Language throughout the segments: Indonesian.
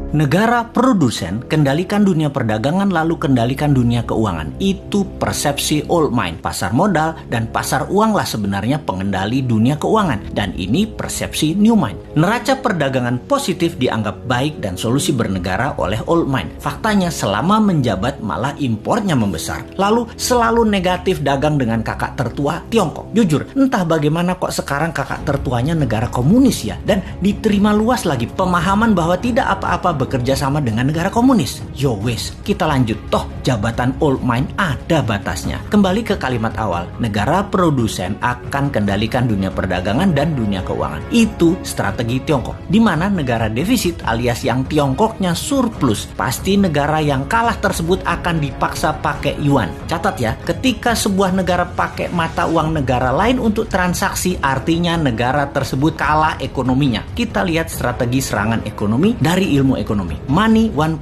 Negara produsen kendalikan dunia perdagangan lalu kendalikan dunia keuangan. Itu persepsi old mind. Pasar modal dan pasar uang lah sebenarnya pengendali dunia keuangan. Dan ini persepsi new mind. Neraca perdagangan positif dianggap baik dan solusi bernegara oleh old mind. Faktanya selama menjabat malah impornya membesar. Lalu selalu negatif dagang dengan kakak tertua Tiongkok. Jujur, entah bagaimana kok sekarang kakak tertuanya negara komunis ya. Dan diterima luas lagi pemahaman bahwa tidak apa-apa bekerja sama dengan negara komunis. Yo wes, kita lanjut. Toh jabatan old mind ada batasnya. Kembali ke kalimat awal, negara produsen akan kendalikan dunia perdagangan dan dunia keuangan. Itu strategi Tiongkok. Di mana negara defisit alias yang Tiongkoknya surplus, pasti negara yang kalah tersebut akan dipaksa pakai yuan. Catat ya, ketika sebuah negara pakai mata uang negara lain untuk transaksi, artinya negara tersebut kalah ekonominya. Kita lihat strategi serangan ekonomi dari ilmu ekonomi. Money 1.0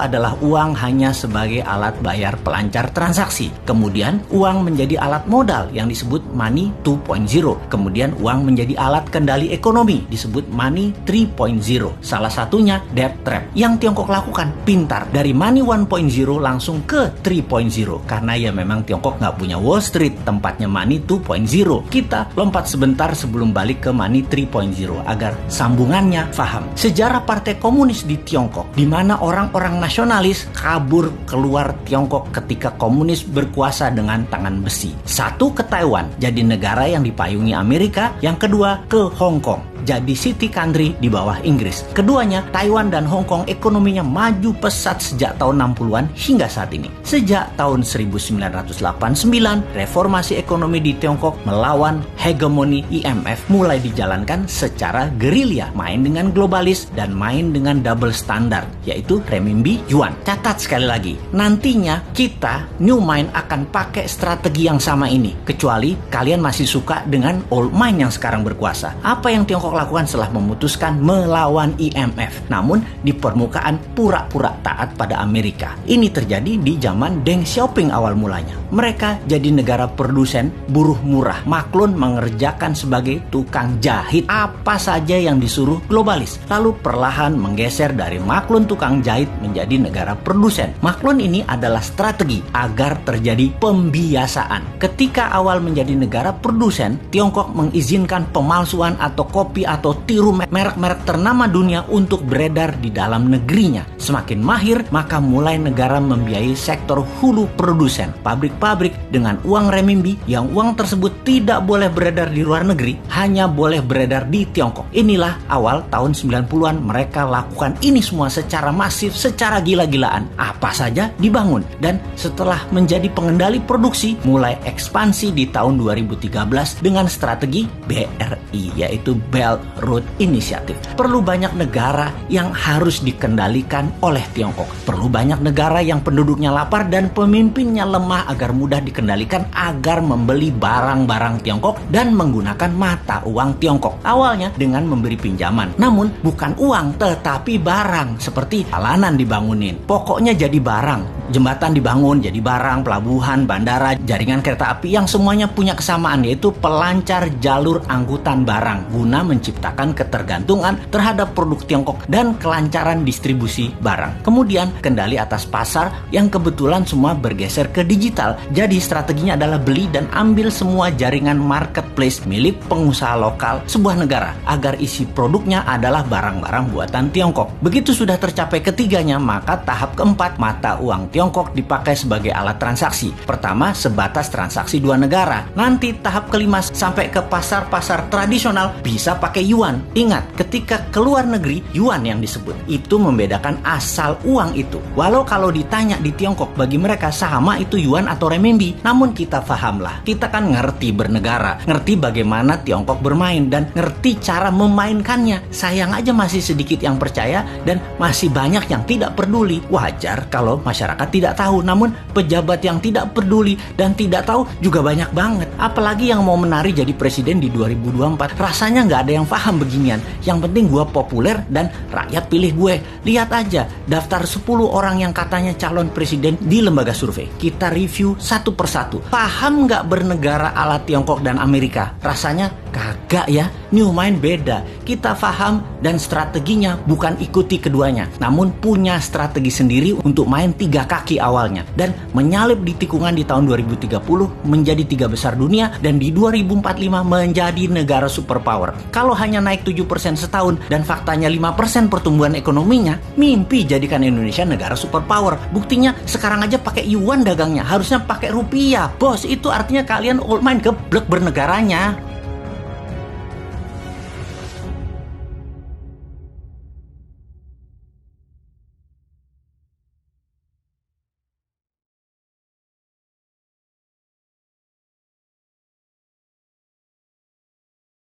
adalah uang hanya sebagai alat bayar pelancar transaksi. Kemudian uang menjadi alat modal yang disebut money 2.0. Kemudian uang menjadi alat kendali ekonomi disebut money 3.0. Salah satunya debt trap. Yang Tiongkok lakukan pintar. Dari money 1.0 langsung ke 3.0. Karena ya memang Tiongkok nggak punya Wall Street, tempatnya money 2.0. Kita lompat sebentar sebelum balik ke money 3.0 agar sambungannya paham. Sejarah Partai Komunis di Tiongkok, di mana orang-orang nasionalis kabur keluar Tiongkok ketika komunis berkuasa dengan tangan besi. Satu ke Taiwan, jadi negara yang dipayungi Amerika. Yang kedua ke Hong Kong, jadi city country di bawah Inggris. Keduanya, Taiwan dan Hong Kong ekonominya maju pesat sejak tahun 60-an hingga saat ini. Sejak tahun 1989, reformasi ekonomi di Tiongkok melawan hegemoni IMF mulai dijalankan secara gerilya, main dengan globalis dan main dengan double standard, yaitu renminbi yuan. Catat sekali lagi, nantinya kita new mind akan pakai strategi yang sama ini, kecuali kalian masih suka dengan old mind yang sekarang berkuasa. Apa yang Tiongkok lakukan setelah memutuskan melawan IMF, namun di permukaan pura-pura taat pada Amerika? Ini terjadi di zaman Deng Xiaoping awal mulanya. Mereka jadi negara produsen buruh murah. Maklun mengerjakan sebagai tukang jahit apa saja yang disuruh globalis. Lalu perlahan menggeser dari maklun tukang jahit menjadi negara produsen. Maklun ini adalah strategi agar terjadi pembiasaan. Ketika awal menjadi negara produsen, Tiongkok mengizinkan pemalsuan atau kopi atau tiru merek-merek ternama dunia untuk beredar di dalam negerinya. Semakin mahir, maka mulai negara membiayai sektor hulu produsen, pabrik-pabrik dengan uang renminbi yang uang tersebut tidak boleh beredar di luar negeri, hanya boleh beredar di Tiongkok. Inilah awal tahun 90-an mereka lakukan ini semua secara masif, secara gila-gilaan. Apa saja dibangun. Dan setelah menjadi pengendali produksi, mulai ekspansi di tahun 2013 dengan strategi BRI, yaitu Belt Road Initiative. Perlu banyak negara yang harus dikendalikan oleh Tiongkok. Perlu banyak negara yang penduduknya lapar dan pemimpinnya lemah agar mudah dikendalikan agar membeli barang-barang Tiongkok dan menggunakan mata uang Tiongkok. Awalnya dengan memberi pinjaman. Namun bukan uang tetapi barang, seperti jalanan dibangunin. Pokoknya jadi barang. Jembatan dibangun jadi barang, pelabuhan, bandara, jaringan kereta api yang semuanya punya kesamaan, yaitu pelancar jalur angkutan barang guna menciptakan ketergantungan terhadap produk Tiongkok dan kelancaran distribusi barang. Kemudian kendali atas pasar yang kebetulan semua bergeser ke digital. Jadi strateginya adalah beli dan ambil semua jaringan marketplace milik pengusaha lokal sebuah negara agar isi produknya adalah barang-barang buatan Tiongkok. Begitu sudah tercapai ketiganya, maka tahap keempat, mata uang Tiongkok dipakai sebagai alat transaksi. Pertama, sebatas transaksi dua negara. Nanti tahap kelima sampai ke pasar-pasar tradisional bisa pakai yuan. Ingat, ketika keluar negeri, yuan yang disebut. Itu membedakan asal uang itu. Walau kalau ditanya di Tiongkok, bagi mereka sama itu yuan atau renminbi. Namun kita pahamlah, kita kan ngerti bernegara, ngerti bagaimana Tiongkok bermain, dan ngerti cara memainkannya. Sayang aja masih sedikit yang percaya dan masih banyak yang tidak peduli. Wajar kalau masyarakat tidak tahu, namun pejabat yang tidak peduli dan tidak tahu juga banyak banget. Apalagi yang mau menari jadi presiden di 2024. Rasanya nggak ada yang paham beginian. Yang penting gue populer dan rakyat pilih gue. Lihat aja daftar 10 orang yang katanya calon presiden di lembaga survei. Kita review satu persatu. Paham nggak bernegara ala Tiongkok dan Amerika? Rasanya Kagak ya, New Mind beda. Kita paham dan strateginya bukan ikuti keduanya, namun punya strategi sendiri untuk main 3 kaki awalnya. Dan menyalip di tikungan di tahun 2030 menjadi 3 besar dunia dan di 2045 menjadi negara superpower. Kalau hanya naik 7% setahun dan faktanya 5% pertumbuhan ekonominya, mimpi jadikan Indonesia negara superpower. Buktinya sekarang aja pakai yuan dagangnya, harusnya pakai rupiah. Bos, itu artinya kalian old mind geblek bernegaranya.